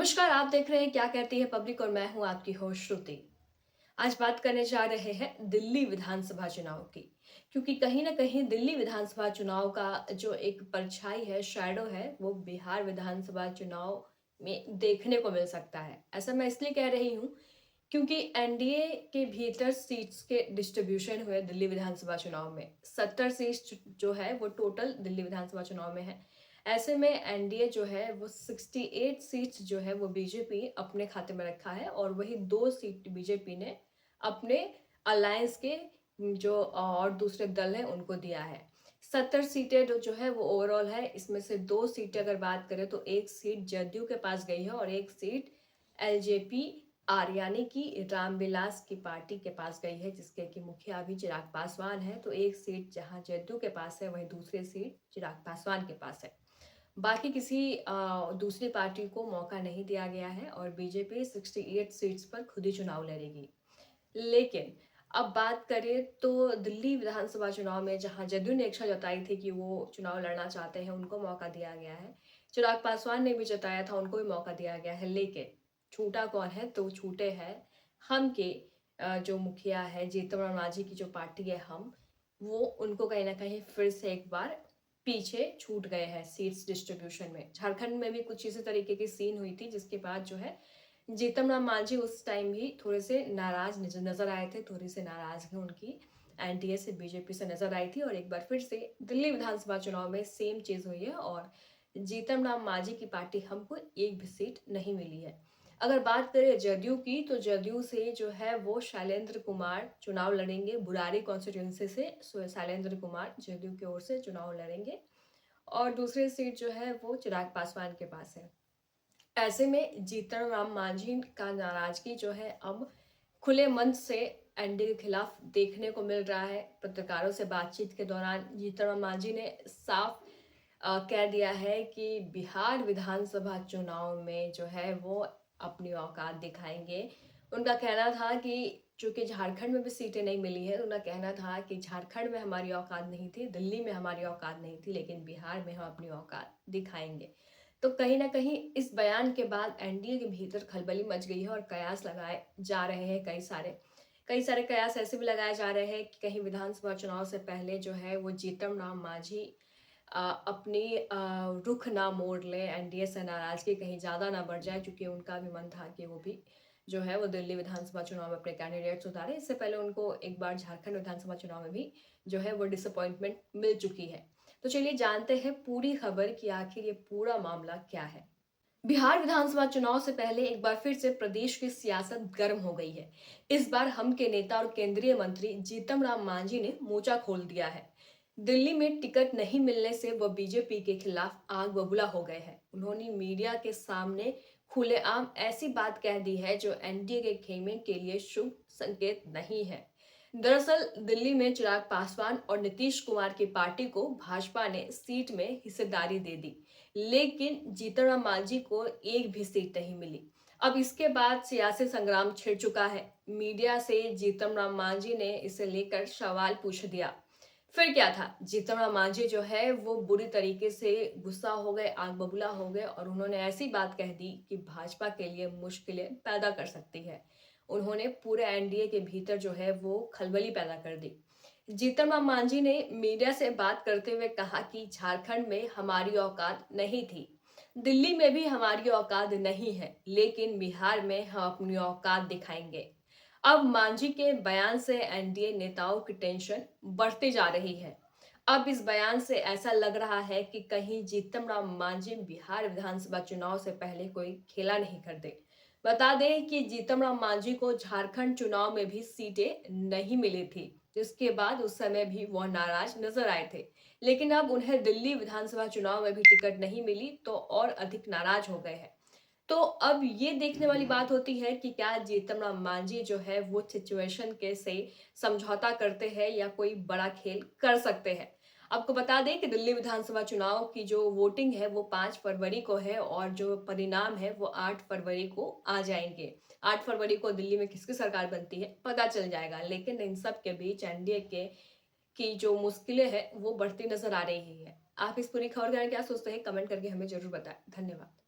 नमस्कार, आप देख रहे हैं क्या कहती है पब्लिक और मैं हूं आपकी होस्ट श्रुति। आज बात करने जा रहे हैं दिल्ली विधानसभा चुनाव की, क्योंकि कहीं ना कहीं दिल्ली विधानसभा चुनाव का जो एक परछाई है, शैडो है, वो बिहार विधानसभा चुनाव में देखने को मिल सकता है। ऐसा मैं इसलिए कह रही हूँ क्योंकि एनडीए के भीतर सीट्स के डिस्ट्रीब्यूशन हुए दिल्ली विधानसभा चुनाव में। 70 सीट्स जो है वो टोटल दिल्ली विधानसभा चुनाव में है। ऐसे में एनडीए जो है वो 68 सीट्स जो है वो बीजेपी अपने खाते में रखा है, और वही 2 सीट बीजेपी ने अपने अलायंस के जो और दूसरे दल हैं उनको दिया है। 70 सीटें जो है वो ओवरऑल है। इसमें से 2 सीटें अगर बात करें तो एक सीट जदयू के पास गई है और एक सीट एलजेपी आर्यानी की रामविलास की पार्टी के पास गई है, जिसके कि मुखिया अभी चिराग पासवान है। तो एक सीट जहां जदयू के पास है, वही दूसरी सीट चिराग पासवान के पास है। बाकी किसी दूसरी पार्टी को मौका नहीं दिया गया है और बीजेपी 68 सीट्स पर खुद ही चुनाव लड़ेगी। लेकिन अब बात करें तो दिल्ली विधानसभा चुनाव में जहां जदयू ने इच्छा जताई थी कि वो चुनाव लड़ना चाहते हैं, उनको मौका दिया गया है। चिराग पासवान ने भी जताया था, उनको भी मौका दिया गया है। लेकिन छूटा कौन है? तो छूटे हैं हम के जो मुखिया है जीतन राम मांझी की जो पार्टी है हम, वो उनको कहीं ना कहीं फिर से एक बार पीछे छूट गए हैं सीट्स डिस्ट्रीब्यूशन में। झारखंड में भी कुछ इसी तरीके की सीन हुई थी, जिसके बाद जो है जीतन राम मांझी उस टाइम भी थोड़े से नाराज नजर आए थे। थोड़ी सी नाराजगी उनकी एनडीए से, बीजेपी से नजर आई थी, और एक बार फिर से दिल्ली विधानसभा चुनाव में सेम चीज हुई है और जीतन राम मांझी की पार्टी हमको एक भी सीट नहीं मिली है। अगर बात करें जदयू की, तो जदयू से जो है वो शैलेंद्र कुमार चुनाव लड़ेंगे बुरारी कॉन्स्टिट्यूंसी से। शैलेंद्र कुमार जदयू की ओर से चुनाव लड़ेंगे और दूसरी सीट जो है वो चिराग पासवान के पास है। ऐसे में जीतन राम मांझी का नाराजगी जो है अब खुले मंच से एनडीए के खिलाफ देखने को मिल रहा है। पत्रकारों से बातचीत के दौरान जीतन राम मांझी ने साफ कह दिया है कि बिहार विधानसभा चुनाव में जो है वो अपनी औकात दिखाएंगे। उनका कहना था कि चूंकि झारखंड में भी सीटें नहीं मिली है, तो उनका कहना था कि झारखंड में हमारी औकात नहीं थी, दिल्ली में हमारी औकात नहीं थी, लेकिन बिहार में हम अपनी औकात दिखाएंगे। तो कहीं ना कहीं इस बयान के बाद एनडीए के भीतर खलबली मच गई है और कयास लगाए जा रहे हैं। कई सारे कयास ऐसे भी लगाए जा रहे हैं कि कहीं विधानसभा चुनाव से पहले जो है वो जीतन राम मांझी अपनी रुख ना मोड़ ले, एनडीए से नाराजगी कहीं ज्यादा ना बढ़ जाए, क्योंकि उनका भी मन था कि वो भी जो है वो दिल्ली विधानसभा चुनाव में अपने कैंडिडेट्स उतारे। इससे पहले उनको एक बार झारखंड विधानसभा चुनाव में भी जो है वो डिसअपॉइंटमेंट मिल चुकी है। तो चलिए जानते हैं पूरी खबर कि आखिर ये पूरा मामला क्या है। बिहार विधानसभा चुनाव से पहले एक बार फिर से प्रदेश की सियासत गर्म हो गई है। इस बार हम के नेता और केंद्रीय मंत्री जीतन राम मांझी ने मोर्चा खोल दिया है। दिल्ली में टिकट नहीं मिलने से वह बीजेपी के खिलाफ आग बबूला हो गए हैं। उन्होंने मीडिया के सामने खुलेआम ऐसी बात कह दी है जो एनडीए के खेमे के लिए शुभ संकेत नहीं है। दरअसल दिल्ली में चिराग पासवान और नीतीश कुमार की पार्टी को भाजपा ने सीट में हिस्सेदारी दे दी, लेकिन जीतन राम मांझी को एक भी सीट नहीं मिली। अब इसके बाद सियासी संग्राम छिड़ चुका है। मीडिया से जीतन राम मांझी ने इसे लेकर सवाल पूछ दिया। फिर क्या था, जीतन राम मांझी जो है वो बुरी तरीके से गुस्सा हो गए, आग बबूला हो गए, और उन्होंने ऐसी बात कह दी कि भाजपा के लिए मुश्किलें पैदा कर सकती है। उन्होंने पूरे एनडीए के भीतर जो है वो खलबली पैदा कर दी। जीतन राम मांझी ने मीडिया से बात करते हुए कहा कि झारखंड में हमारी औकात नहीं थी, दिल्ली में भी हमारी औकात नहीं है, लेकिन बिहार में हम अपनी औकात दिखाएंगे। अब मांझी के बयान से एनडीए नेताओं की टेंशन बढ़ती जा रही है। अब इस बयान से ऐसा लग रहा है कि कहीं जीतन राम मांझी बिहार विधानसभा चुनाव से पहले कोई खेला नहीं कर दे। बता दें कि जीतन राम मांझी को झारखंड चुनाव में भी सीटें नहीं मिली थी, जिसके बाद उस समय भी वह नाराज नजर आए थे। लेकिन अब उन्हें दिल्ली विधानसभा चुनाव में भी टिकट नहीं मिली तो और अधिक नाराज हो गए हैं। तो अब ये देखने वाली बात होती है कि क्या जीतन राम मांझी जो है वो सिचुएशन के से समझौता करते हैं या कोई बड़ा खेल कर सकते हैं। आपको बता दें कि दिल्ली विधानसभा चुनाव की जो वोटिंग है वो 5 फरवरी को है, और जो परिणाम है वो 8 फरवरी को आ जाएंगे। 8 फरवरी को दिल्ली में किसकी सरकार बनती है पता चल जाएगा। लेकिन इन सब के बीच एनडीए के की जो मुश्किलें हैं वो बढ़ती नजर आ रही है। आप इस पूरी खबर के बारे में क्या सोचते हैं? कमेंट करके हमें जरूर बताएं। धन्यवाद।